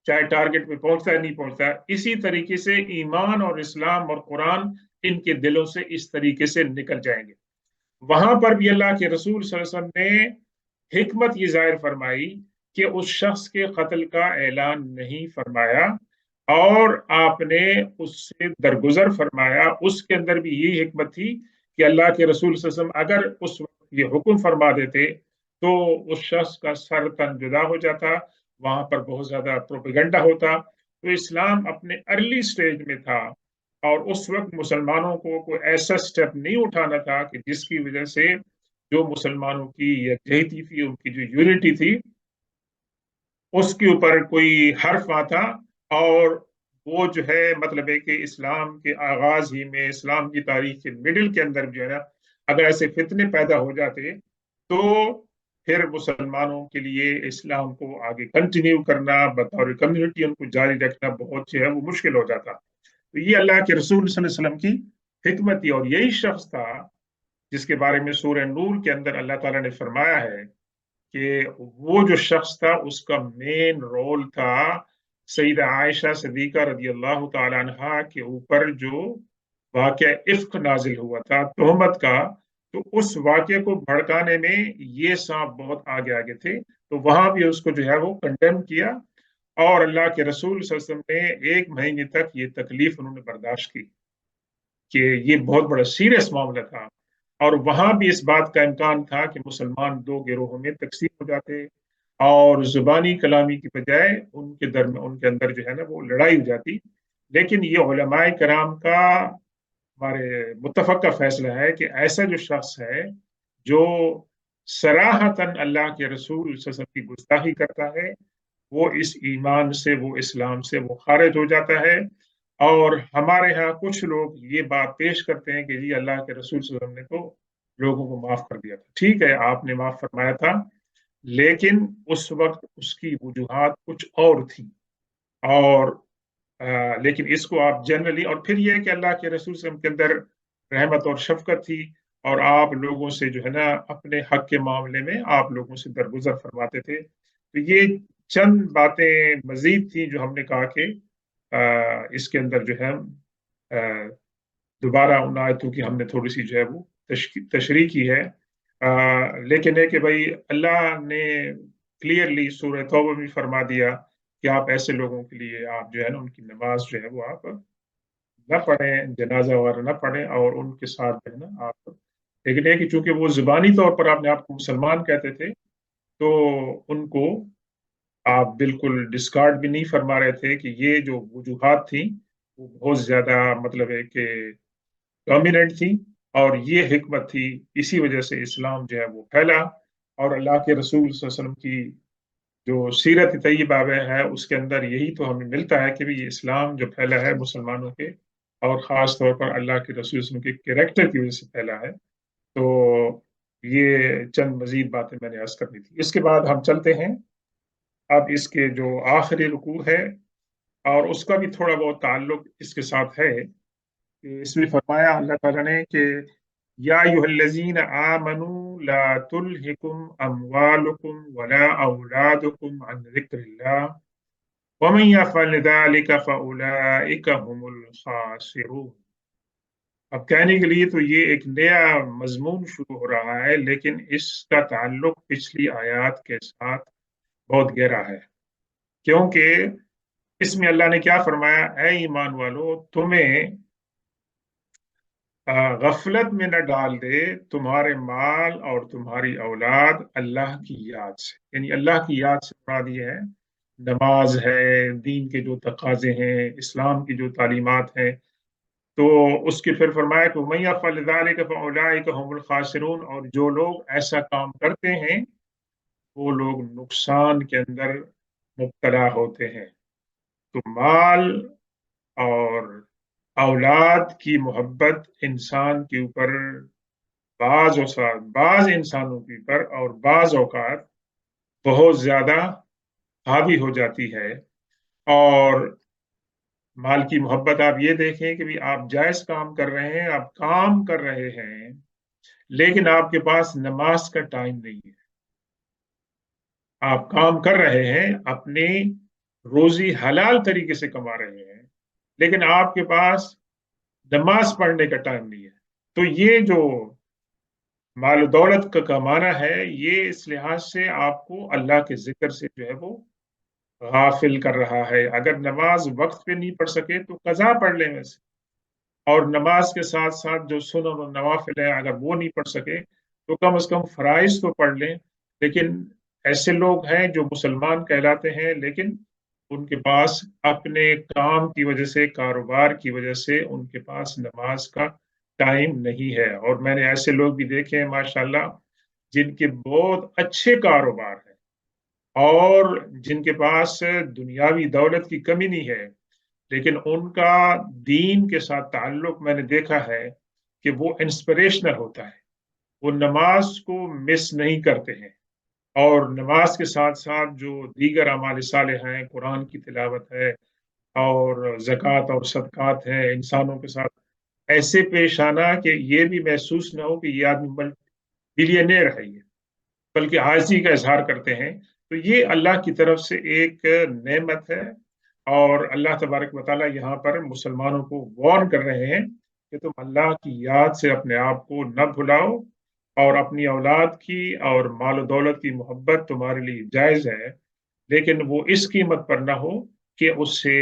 चाहे टारगेट पे पहुंचता है नहीं पहुंचता। इसी तरीके से ईमान और इस्लाम और कुरान इनके दिलों से इस तरीके से निकल जाएंगे। वहां पर भी अल्लाह के रसूल सल्लल्लाहु अलैहि वसल्लम ने हिकमत ये जाहिर फरमाई कि उस शख्स के कत्ल का ऐलान नहीं फरमाया और आपने उससे दरगुजर फरमाया। उसके अंदर भी यही हिकमत थी कि अल्लाह के रसूल सल्लल्लाहु अलैहि वसल्लम अगर उस वक्त ये हुक्म फरमा देते तो उस शख्स का सर तन जुदा हो जाता, वहां पर बहुत ज्यादा प्रोपेगेंडा होता। तो इस्लाम अपने अर्ली स्टेज में था और उस वक्त मुसलमानों को कोई ऐसा स्टेप नहीं उठाना था कि जिसकी वजह से जो मुसलमानों की यकजहती थी, उनकी जो यूनिटी थी, उसके ऊपर कोई हर्फ आता। और वो जो है मतलब है कि इस्लाम के आगाज ही में, इस्लाम की तारीख के मिडिल के अंदर जो है ना, अगर ऐसे फितने पैदा हो जाते तो फिर मुसलमानों के लिए इस्लाम को आगे कंटिन्यू करना, बतौर कम्युनिटी उनको जारी रखना बहुत जो है वो मुश्किल हो जाता। तो ये अल्लाह के रसूल सल्लल्लाहु अलैहि वसल्लम की हिकमत थी, और यही शख्स था जिसके बारे में सूरह नूर के अंदर अल्लाह ताला ने फरमाया है कि वो जो शख्स था उसका मेन रोल था सईदा आयशा सिद्दीका रदी अल्लाह तआला अन्हा के ऊपर जो वाकया इफ्क नाजिल हुआ था तोहमत का। तो उस वाकये को भड़काने में ये सांप बहुत आगे आगे थे, तो वहां भी उसको जो है वो कंडेम किया। और अल्लाह के रसूल सल्लल्लाहु अलैहि वसल्लम ने 1 महीने तक ये तकलीफ उन्होंने बर्दाश्त की कि ये बहुत बड़ा सीरियस मामला था। और वहां भी इस बात का इम्कान था कि मुसलमान दो गिरोहों में तकसीम हो जाते और जुबानी कलामी की बजाय उनके दरमियान उनके अंदर जो है ना वो लड़ाई हो जाती। लेकिन ये उलमाए कराम का, हमारे मुत्तफक का फैसला है कि ऐसा जो शख्स है जो सराहतन अल्लाह के रसूल सल्लल्लाहु अलैहि वसल्लम की गुस्ताखी करता है, वो इस ईमान से, वो इस्लाम से वो खारिज हो जाता है। और हमारे यहाँ कुछ लोग ये बात पेश करते हैं कि जी अल्लाह के रसूल सल्लल्लाहु अलैहि वसल्लम ने तो लोगों को माफ कर दिया था। ठीक है, आपने माफ फरमाया था, लेकिन उस वक्त उसकी वजूहात कुछ और थी। और लेकिन इसको आप जनरली, और फिर यह है कि अल्लाह के रसूल सल्लल्लाहु अलैहि वसल्लम के अंदर रहमत और शफकत थी, और आप लोगों से जो है ना अपने हक के मामले में आप लोगों से दरगुजर फरमाते थे। तो ये चंद बातें मजीद थी जो हमने कहा कि इसके अंदर जो है अ, दोबारा उन आयतों की हमने थोड़ी सी जो है वो तशरीह की है। लेकिन है कि भाई अल्लाह ने क्लियरली सूरह तौबा में फरमा दिया कि आप ऐसे लोगों के लिए आप जो है ना उनकी नमाज जो है वो आप न पढ़ें, जनाजा वगैरह न पढ़ें, और उनके साथ जो है ना आप, लेकिन है कि चूंकि वो जुबानी तौर पर आपने आपको मुसलमान कहते थे तो उनको आप बिल्कुल डिस्कार्ड भी नहीं फरमा रहे थे कि ये जो वजूहात थी वो बहुत ज्यादा मतलब है कि डोमिनेंट थी। और ये हिकमत थी, इसी वजह से इस्लाम जो है वो फैला। और अल्लाह के रसूल सल्लल्लाहु अलैहि वसल्लम की जो सीरत तैयबा है उसके अंदर यही तो हमें मिलता है कि भी ये इस्लाम जो फैला है मुसलमानों के, और ख़ास तौर पर अल्लाह के रसूल सल्लल्लाहु अलैहि वसल्लम के कैरेक्टर की वजह से फैला है। तो ये चंद मजीद बातें मैंने अर्ज करनी थी। इसके बाद हम चलते हैं अब इसके जो आखिरी रुकू है, और उसका भी थोड़ा बहुत ताल्लुक इसके साथ है कि इसमें फरमाया अल्लाह ताला ने कि या अय्युहल्लज़ीना आमनू ला तुल्हिकुम अमवालुकुम वला औलादुकुम अन ज़िक्रिल्लाह वमन यफ़अल ज़ालिका फ़उलाइका हुमुल ख़ासिरून। अब कहने के लिए तो ये एक नया मजमून शुरू हो रहा है, लेकिन इसका ताल्लुक पिछली आयत के साथ बहुत गहरा है, क्योंकि इसमें अल्लाह ने क्या फरमाया, ऐ ईमान वालो, तुम्हें गफलत में न डाल दे तुम्हारे माल और तुम्हारी औलाद अल्लाह की याद से। यानी अल्लाह की याद से मुराद ये है, नमाज है, दीन के जो तकाजे हैं, इस्लाम की जो तालीमात हैं। तो उसके फिर फरमाया कि मैया फ़अल फ़उलाइका हुमुल खासिरून, और जो लोग ऐसा काम करते हैं वो लोग नुकसान के अंदर मुब्तला होते हैं। तो माल और औलाद की मोहब्बत इंसान के ऊपर बाज इंसानों के ऊपर और बाज औकात बहुत ज्यादा हावी हो जाती है। और माल की मोहब्बत आप ये देखें कि भी आप जायज काम कर रहे हैं, आप काम कर रहे हैं, लेकिन आपके पास नमाज का टाइम नहीं है। आप काम कर रहे हैं, अपनी रोजी हलाल तरीके से कमा रहे हैं, लेकिन आपके पास नमाज पढ़ने का टाइम नहीं है। तो ये जो माल दौलत का कमाना है, ये इस लिहाज से आपको अल्लाह के जिक्र से जो है वो गाफिल कर रहा है। अगर नमाज वक्त पे नहीं पढ़ सके तो कज़ा पढ़ लें वैसे, और नमाज के साथ साथ जो सुनन और नवाफिल है अगर वो नहीं पढ़ सके तो कम से कम फराइज तो पढ़ लें। लेकिन ऐसे लोग हैं जो मुसलमान कहलाते हैं, लेकिन उनके पास अपने काम की वजह से, कारोबार की वजह से उनके पास नमाज का टाइम नहीं है। और मैंने ऐसे लोग भी देखे हैं माशाल्लाह, जिनके बहुत अच्छे कारोबार हैं और जिनके पास दुनियावी दौलत की कमी नहीं है, लेकिन उनका दीन के साथ ताल्लुक मैंने देखा है कि वो इंस्पिरेशनल होता है। वो नमाज को मिस नहीं करते हैं, और नमाज के साथ साथ जो दीगर अमाल साले हैं, कुरान की तिलावत है और ज़कात और सदकात है, इंसानों के साथ ऐसे पेश आना कि ये भी महसूस ना हो कि ये आदमी बिलियनियर है ये, बल्कि आजिज़ी का इजहार करते हैं। तो ये अल्लाह की तरफ से एक नेमत है। और अल्लाह तबारक व तआला यहाँ पर मुसलमानों को वार्न कर रहे हैं कि तुम अल्लाह की याद से अपने आप को न भुलाओ, और अपनी औलाद की और माल दौलत की मोहब्बत तुम्हारे लिए जायज़ है, लेकिन वो इस कीमत पर ना हो कि उससे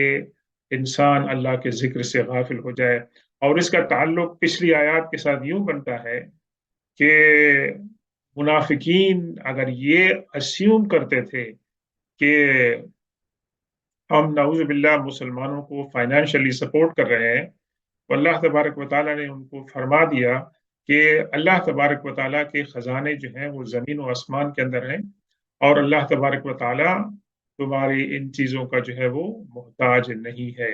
इंसान अल्लाह के जिक्र से गाफिल हो जाए। और इसका ताल्लुक पिछली आयत के साथ यूं बनता है कि मुनाफिकीन अगर ये अस्यूम करते थे कि हम नाउज़ुबिल्लाह मुसलमानों को फाइनेंशियली सपोर्ट कर रहे हैं, तो अल्लाह तबारक व तआला ने उनको फरमा दिया कि अल्लाह तबारक व तआला के खजाने जो हैं वो ज़मीन व आसमान के अंदर हैं, और अल्लाह तबारक व तआला तुम्हारी इन चीज़ों का जो है वो मोहताज नहीं है।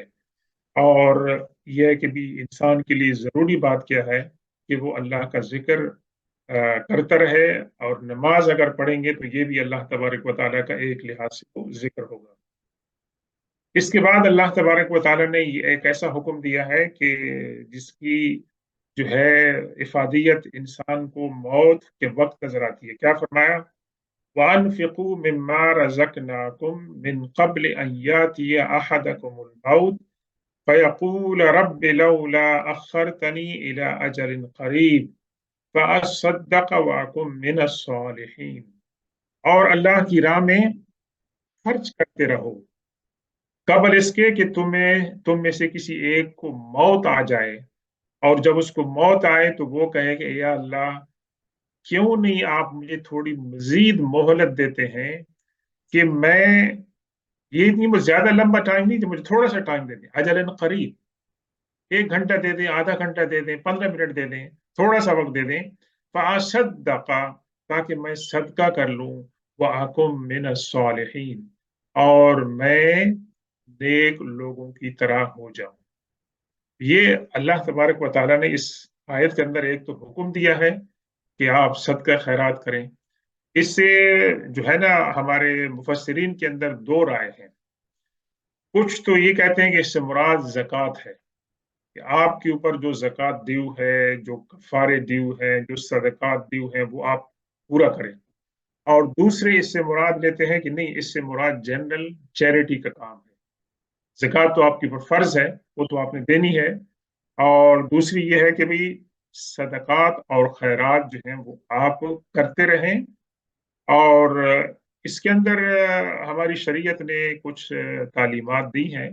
और यह है कि भी इंसान के लिए ज़रूरी बात क्या है कि वो अल्लाह का जिक्र करता रहे, और नमाज अगर पढ़ेंगे तो ये भी अल्लाह तबारक व तआला का एक लिहाज से वो जिक्र होगा। इसके बाद अल्लाह तबारक व तआला ने ये एक ऐसा हुक्म दिया है कि जिसकी जो है इफादियत इंसान को मौत के वक्त नजर आती है। क्या फरमाया, वअनफिकू मिम्मा रज़क़नाकुम मिन क़ब्ल अन यातिया अहदकुमुल मौत फयक़ूल रब्बि लौला अख़्खरतनी इला अजलिन क़रीब फ़अस्सद्दक़ व अकुम मिनस सालिहीन। और अल्लाह की राह में खर्च करते रहो, कबल इसके कि तुम में से किसी एक को मौत आ जाए, और जब उसको मौत आए तो वो कहे कि या अल्लाह, क्यों नहीं आप मुझे थोड़ी मजीद मोहलत देते हैं कि मैं, ये नहीं, मुझे ज्यादा लंबा टाइम नहीं, तो मुझे थोड़ा सा टाइम दे दें, अजलन करीब, 1 घंटा दे दें, आधा घंटा दे दें, 15 मिनट दे दें, थोड़ा सा वक्त दे दें, फ़असद्दक़, ताकि मैं सदका कर लूं, व अकुम मिन सालिहीन, और मैं नेक लोगों की तरह हो जाऊं। ये अल्लाह तबारक व तआला ने इस आयत के अंदर एक तो हुक्म दिया है कि आप सदका खैरात करें। इससे जो है ना, हमारे मुफस्सिरीन के अंदर दो राय हैं। कुछ तो ये कहते हैं कि इससे मुराद ज़कात है, कि आपके ऊपर जो ज़कात ड्यू है, जो कफ़ारे ड्यू है, जो सदक़ात ड्यू है, वो आप पूरा करें। और दूसरे इससे मुराद लेते हैं कि नहीं, इससे मुराद जनरल चैरिटी का काम है। ज़कात तो आपके ऊपर फ़र्ज़ है, वो तो आपने देनी है। और दूसरी ये है कि भई सदक़ात और खैरात जो हैं वो आप करते रहें। और इसके अंदर हमारी शरीयत ने कुछ तालीमात दी हैं।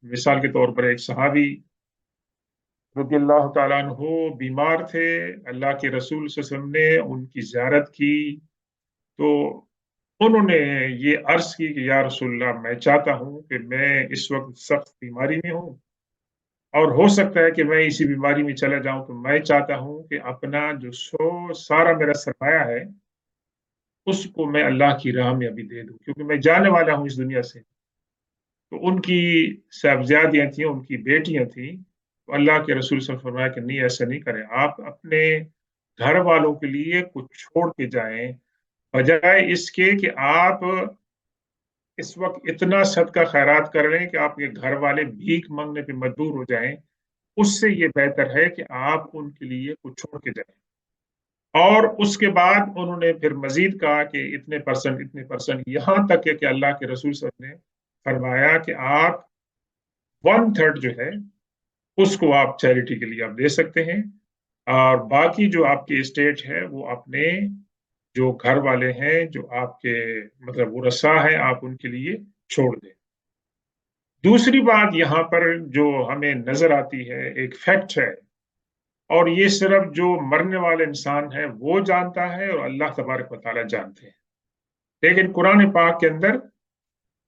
मिसाल के तौर पर एक सहाबी रज़ियल्लाहु ताला अन्हु बीमार थे, अल्लाह के रसूल सल्लल्लाहु अलैहि वसल्लम ने उनकी ज़ियारत की, तो उन्होंने ये अर्ज़ की कि या रसूलल्लाह, मैं चाहता हूँ कि मैं इस वक़्त सख्त बीमारी में हूँ और हो सकता है कि मैं इसी बीमारी में चला जाऊँ, तो मैं चाहता हूँ कि अपना जो सारा मेरा सरमाया है, उसको मैं अल्लाह की राह में अभी दे दूँ, क्योंकि मैं जाने वाला हूँ इस दुनिया से। तो उनकी साहबज़ादियाँ थीं, उनकी बेटियाँ थीं, तो अल्लाह के रसूल सल्लल्लाहु अलैहि वसल्लम फरमाया कि नहीं, ऐसा नहीं करें। आप अपने घर वालों के लिए कुछ छोड़ के जाएँ, बजाए इसके कि आप इस वक़्त इतना सदका खैरात कर रहे हैं कि आपके घर वाले भीख माँगने पे मजबूर हो जाएँ, उससे ये बेहतर है कि आप उनके लिए कुछ छोड़ के जाएँ। और उसके बाद उन्होंने फिर मज़ीद कहा कि इतने परसेंट, यहाँ तक है कि अल्लाह के रसूल सल्लल्लाहु अलैहि वसल्लम ने फरमाया कि आप 1/3 जो है, उसको आप चैरिटी के लिए आप दे सकते हैं, और बाकी जो आपकी एस्टेट है, वो अपने जो घर वाले हैं, जो आपके मतलब वरसा हैं, आप उनके लिए छोड़ दें। दूसरी बात यहाँ पर जो हमें नज़र आती है, एक फैक्ट है, और ये सिर्फ़ जो मरने वाला इंसान है, वो जानता है और अल्लाह तबारक व तआला जानते हैं। लेकिन कुरान पाक के अंदर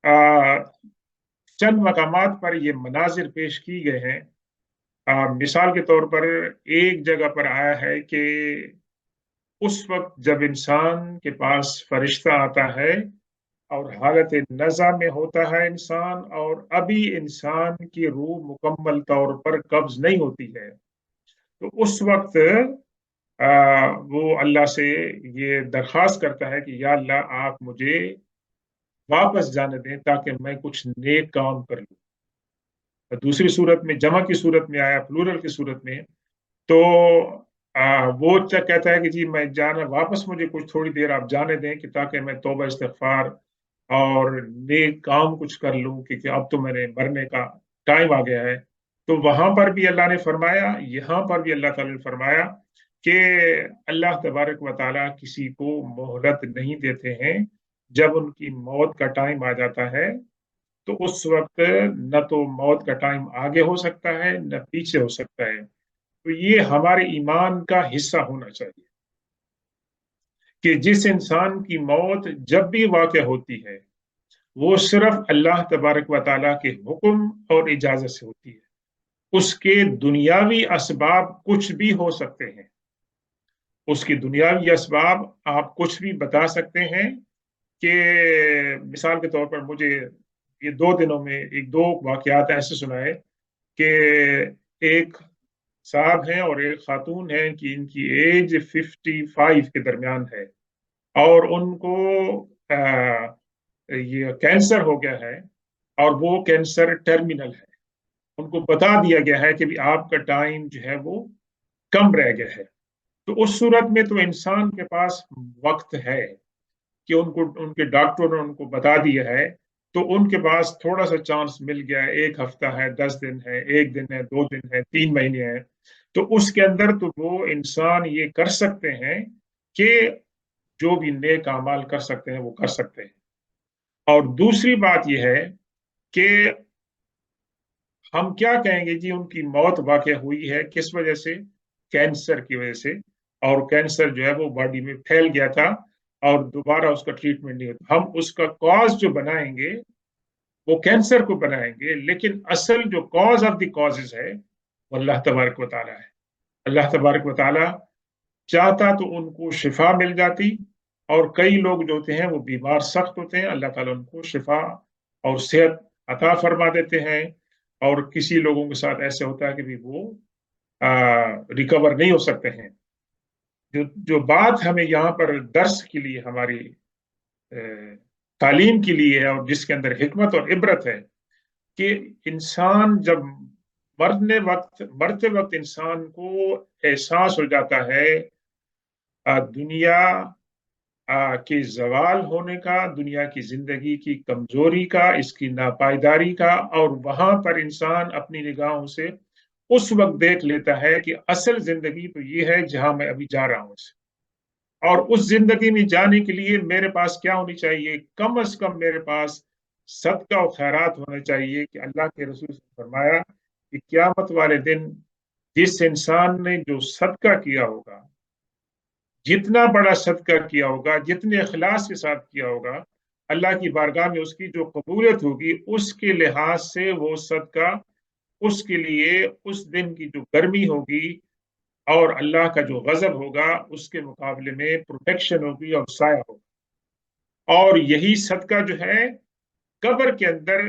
अ, चंद मकामात पर ये मनाज़िर पेश की गए हैं। मिसाल के तौर पर एक जगह पर आया है कि उस वक़्त जब इंसान के पास फ़रिश्ता आता है और हालत नज़ा में होता है इंसान, और अभी इंसान की रूह मुकम्मल तौर पर कब्ज़ नहीं होती है, तो उस वक़्त वो अल्लाह से ये दरख़्वास्त करता है कि या अल्लाह, आप मुझे वापस जाने दें ताकि मैं कुछ नेक काम कर लूँ। दूसरी सूरत में, जमा की सूरत में आया, प्लूरल की सूरत में, तो वो कहता है कि जी मैं जाना, वापस मुझे कुछ थोड़ी देर आप जाने दें कि ताकि मैं तौबा इस्तिग़फ़ार और नेक काम कुछ कर लूँ, क्योंकि अब तो मेरे मरने का टाइम आ गया है। तो वहाँ पर भी अल्लाह ने फरमाया, यहाँ पर भी अल्लाह ताला ने फरमाया कि अल्लाह तबारक व तआला किसी को मोहलत नहीं देते हैं। जब उनकी मौत का टाइम आ जाता है, तो उस वक़्त न तो मौत का टाइम आगे हो सकता है, न पीछे हो सकता है। तो ये हमारे ईमान का हिस्सा होना चाहिए कि जिस इंसान की मौत जब भी वाक़या होती है, वो सिर्फ़ अल्लाह तबारक व तआला के हुक्म और इजाज़त से होती है। उसके दुनियावी असबाब कुछ भी हो सकते हैं। उसके दुनियावी असबाब आप कुछ भी बता सकते हैं कि मिसाल के तौर पर मुझे ये 2 दिनों में 1-2 वाक़यात ऐसे सुनाए कि एक साहब हैं और एक खातून हैं कि इनकी एज 55 के दरमियान है, और उनको ये कैंसर हो गया है, और वो कैंसर टर्मिनल है। उनको बता दिया गया है कि भी आपका टाइम जो है वो कम रह गया है। तो उस सूरत में तो इंसान के पास वक़्त है कि उनको, उनके डॉक्टर ने उनको बता दिया है, तो उनके पास थोड़ा-सा चांस मिल गया है, 1 हफ्ता है, 10 दिन है, 1 दिन है, 2 दिन है, 3 महीने हैं। तो उसके अंदर तो वो इंसान ये कर सकते हैं कि जो भी नेक अमाल कर सकते हैं, वो कर सकते हैं। और दूसरी बात ये है कि हम क्या कहेंगे जी, उनकी मौत वाक़या हुई है, किस वजह से? कैंसर की वजह से, और कैंसर जो है वो बॉडी में फैल गया था और दोबारा उसका ट्रीटमेंट नहीं होता। हम उसका कॉज़ जो बनाएँगे, वो कैंसर को बनाएँगे, लेकिन असल जो कॉज़ ऑफ द कॉज़ेज़ है, वो अल्लाह तबारक व तआला है। अल्लाह तबारक व तआला चाहता तो उनको शिफ़ा मिल जाती, और कई लोग जो होते हैं वो बीमार सख्त होते हैं, अल्लाह ताला उनको शिफ़ा और सेहत अता फरमा देते हैं। और किसी लोगों के साथ ऐसा होता है कि भी वो रिकवर नहीं हो सकते हैं। जो जो बात हमें यहाँ पर दर्स के लिए, हमारी अ, तालीम के लिए है, और जिसके अंदर हिकमत और इबरत है, कि इंसान जब मरते वक्त इंसान को एहसास हो जाता है दुनिया के जवाल होने का, दुनिया की जिंदगी की कमजोरी का, इसकी नापायदारी का, और वहां पर इंसान अपनी निगाहों से उस वक्त देख लेता है कि असल जिंदगी तो ये है जहां मैं अभी जा रहा हूं। और उस जिंदगी में जाने के लिए मेरे पास क्या होनी चाहिए? कम से कम मेरे पास सदका और खैरात होना चाहिए। कि अल्लाह के रसूल ने फरमाया कि क़यामत वाले दिन जिस इंसान ने जो सदका किया होगा, जितना बड़ा सदका किया होगा, जितने इखलास के साथ किया होगा, अल्लाह की बारगाह में उसकी जो कबूलियत होगी, उसके लिहाज से वो सदका उसके लिए उस दिन की जो गर्मी होगी और अल्लाह का जो गजब होगा उसके मुकाबले में प्रोटेक्शन होगी और साया होगा। और यही सदका जो है, कब्र के अंदर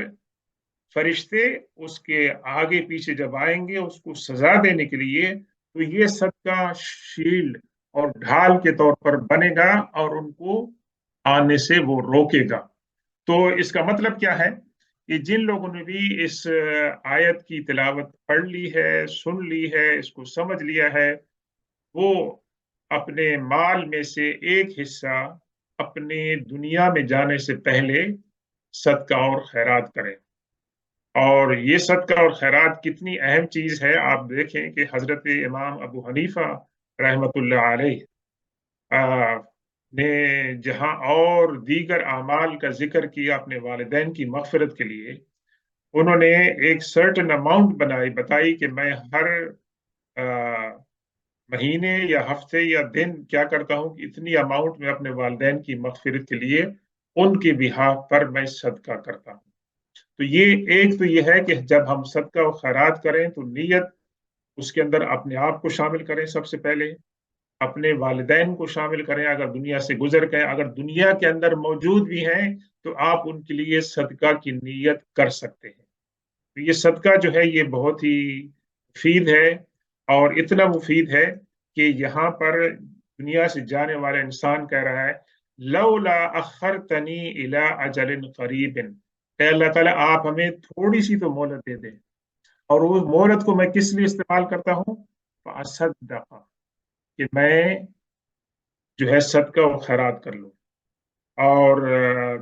फरिश्ते उसके आगे पीछे जब आएंगे उसको सजा देने के लिए, तो ये सदका शील्ड और ढाल के तौर पर बनेगा और उनको आने से वो रोकेगा। तो इसका मतलब क्या है कि जिन लोगों ने भी इस आयत की तिलावत पढ़ ली है, सुन ली है, इसको समझ लिया है, वो अपने माल में से एक हिस्सा अपने दुनिया में जाने से पहले सदका और खैरात करें। और ये सदका और खैरात कितनी अहम चीज है, आप देखें कि हजरत इमाम अबू हनीफा रहमतुल्लाह अलैह ने जहां और दीगर अमाल का जिक्र किया अपने वालिदैन की मगफिरत के लिए, उन्होंने एक सर्टेन अमाउंट बताई कि मैं हर आ, महीने या हफ्ते या दिन क्या करता हूं कि इतनी अमाउंट में अपने वालिदैन की मगफिरत के लिए उनके बिहाफ पर मैं सदका करता हूं। तो ये एक तो ये है कि जब हम सदका और खैरात करें तो नीयत उसके अंदर अपने आप को शामिल करें, सबसे पहले अपने वालिदैन को शामिल करें। अगर दुनिया से गुजर गए, अगर दुनिया के अंदर मौजूद भी हैं, तो आप उनके लिए सदका की नीयत कर सकते हैं। तो ये सदका जो है ये बहुत ही मुफीद है, और इतना मुफीद है कि यहाँ पर दुनिया से जाने वाला इंसान कह रहा है, लौला अखरतनी इला अजलिन करीबिन, अल्लाह ताला आप हमें थोड़ी सी तो मोहलत दे दें। और वो मोहलत को मैं किस लिए इस्तेमाल करता हूँ? फअसद्दक़, कि मैं जो है सदका और खैरात कर लूँ। और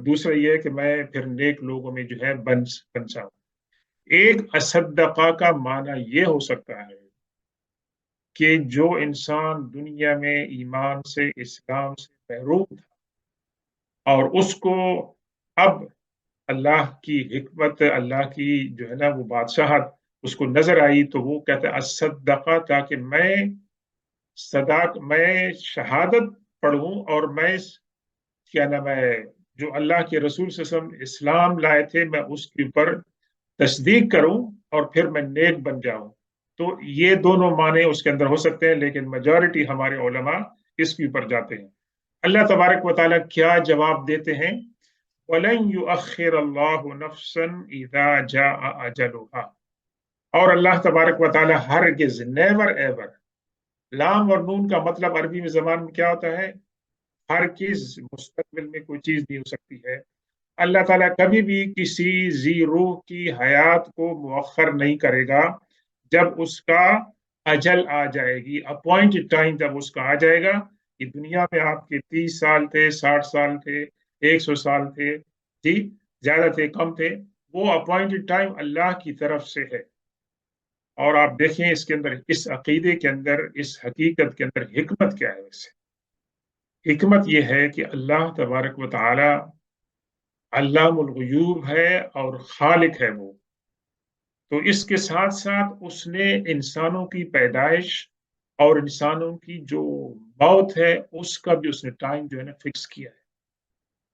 दूसरा ये है कि मैं फिर नेक लोगों में जो है बन जाऊं। एक असद्दका का माना ये हो सकता है कि जो इंसान दुनिया में ईमान से, इस्लाम से महरूम था, और उसको अब अल्लाह की हिकमत, अल्लाह की जो है ना वो बादशाहत उसको नजर आई, तो वो कहता है असद्दका, ताकि मैं शहादत पढ़ूं और मैं क्या नाम है जो अल्लाह के रसूल सल्लल्लाहु अलैहि वसल्लम इस्लाम लाए थे मैं उसके ऊपर तस्दीक करूं और फिर मैं नेक बन जाऊं। तो ये दोनों माने उसके अंदर हो सकते हैं, लेकिन मेजॉरिटी हमारे उलमा इसके ऊपर जाते हैं। अल्लाह तबारक व तआला क्या जवाब देते हैं? वलन युअख्खिर अल्लाहु नफ्सन इज़ा जाअ अजलुहा। और अल्लाह तबारक व तआला हरगिज, नेवर एवर, लाम और नून का मतलब अरबी में जबान में क्या होता है? हरगिज मुस्तकबिल में कोई चीज नहीं हो सकती है। अल्लाह ताला कभी भी किसी जी रूह की हयात को मुअख्खर नहीं करेगा। जब उसका अजल आ जाएगी, अपॉइंटेड टाइम जब उसका आ जाएगा, कि दुनिया में आपके 30 साल थे, 60 साल थे, 100 साल थे, जी, ज्यादा थे कम थे, वो अपॉइंटेड टाइम अल्लाह की तरफ से है। और आप देखें इसके अंदर, इस अकीदे के अंदर, इस हकीकत के अंदर हिकमत क्या है? वैसे हिकमत यह है कि अल्लाह तबारक व तआला अल्लामुल गुयूब है और खालिक है वो। तो इसके साथ साथ उसने इंसानों की पैदाइश और इंसानों की जो मौत है उसका भी उसने टाइम जो है ना फिक्स किया है।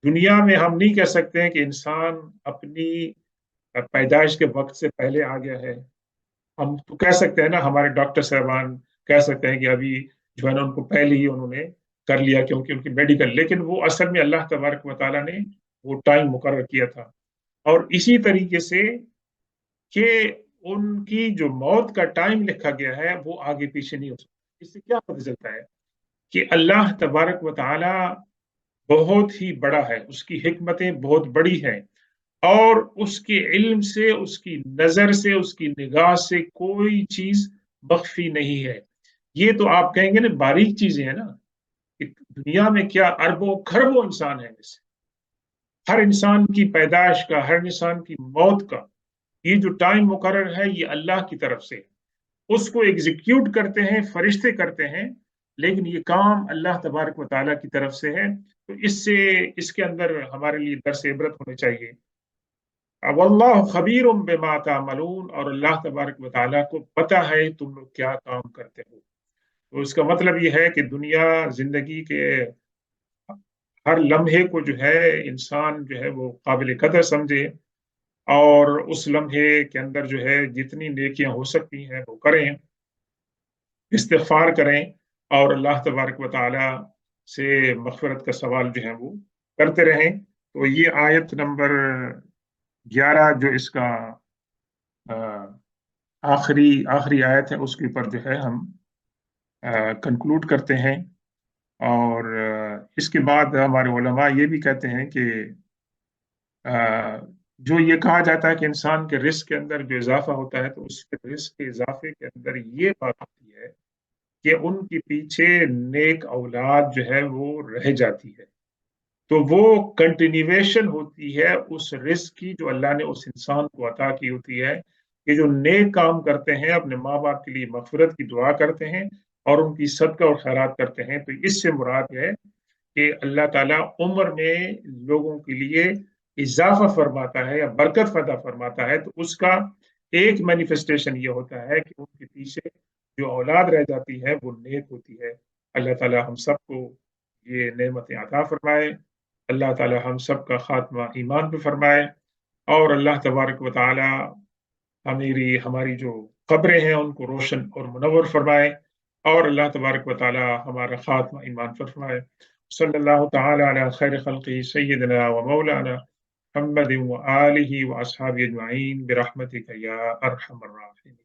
दुनिया में हम नहीं कह सकते हैं कि इंसान अपनी पैदाइश के वक्त से पहले आ गया है। हम तो कह सकते हैं ना, हमारे डॉक्टर साहबान कह सकते हैं कि अभी जो है ना उनको पहले ही उन्होंने कर लिया क्योंकि उनकी मेडिकल, लेकिन वो असल में अल्लाह तबारक व तआला ने वो टाइम मुकर्रर किया था। और इसी तरीके से कि उनकी जो मौत का टाइम लिखा गया है वो आगे पीछे नहीं हो सकता। इससे क्या पता चलता है कि अल्लाह तबारक व तआला बहुत ही बड़ा है, उसकी हिकमतें बहुत बड़ी हैं। اور اس کے علم سے، اس کی نظر سے، اس کی نگاہ سے کوئی چیز مخفی نہیں ہے۔ یہ تو آپ کہیں گے نا باریک چیزیں ہیں نا، کہ دنیا میں کیا اربوں خربوں انسان ہیں، جیسے ہر انسان کی پیدائش کا، ہر انسان کی موت کا یہ جو ٹائم مقرر ہے، یہ اللہ کی طرف سے اس کو ایگزیکیوٹ کرتے ہیں، فرشتے کرتے ہیں، لیکن یہ کام اللہ تبارک و تعالیٰ کی طرف سے ہے۔ تو اس کے اندر ہمارے لیے درس عبرت ہونے چاہیے۔ واللہ خبیر بما تعملون، اور اللہ تبارک و تعالیٰ کو پتہ ہے تم لوگ کیا کام کرتے ہو۔ تو اس کا مطلب یہ ہے کہ دنیا زندگی کے ہر لمحے کو جو ہے انسان جو ہے وہ قابل قدر سمجھے، اور اس لمحے کے اندر جو ہے جتنی نیکیاں ہو سکتی ہیں وہ کریں، استغفار کریں، اور اللہ تبارک و تعالی سے مغفرت کا سوال جو ہے وہ کرتے رہیں۔ تو یہ آیت نمبر 11 جو اس کا آخری آیت ہے، اس کے اوپر جو ہے ہم کنکلوڈ کرتے ہیں۔ اور اس کے بعد ہمارے علماء یہ بھی کہتے ہیں کہ جو یہ کہا جاتا ہے کہ انسان کے رزق کے اندر جو اضافہ ہوتا ہے، تو اس کے رزق کے اضافے کے اندر یہ بات ہوتی ہے کہ ان کے پیچھے نیک اولاد جو ہے وہ رہ جاتی ہے، تو وہ کنٹینیویشن ہوتی ہے اس رزق کی جو اللہ نے اس انسان کو عطا کی ہوتی ہے، کہ جو نیک کام کرتے ہیں، اپنے ماں باپ کے لیے مغفرت کی دعا کرتے ہیں اور ان کی صدقہ اور خیرات کرتے ہیں، تو اس سے مراد ہے کہ اللہ تعالیٰ عمر میں لوگوں کے لیے اضافہ فرماتا ہے یا برکت پیدا فرماتا ہے، تو اس کا ایک مینیفیسٹیشن یہ ہوتا ہے کہ ان کے پیچھے جو اولاد رہ جاتی ہے وہ نیک ہوتی ہے۔ اللہ تعالیٰ ہم سب کو یہ نعمتیں عطا فرمائے، اللہ تعالیٰ ہم سب کا خاتمہ ایمان پہ فرمائے، اور اللہ تبارک و تعالیٰ ہماری جو قبریں ہیں ان کو روشن اور منور فرمائے، اور اللہ تبارک و تعالیٰ ہمارا خاتمہ ایمان پر فرمائے۔ صلی اللہ تعالی علی خیر خلقہ سیدنا و مولانا محمد و آلہ و اصحابہ اجمعین برحمتک یا ارحم الراحمین۔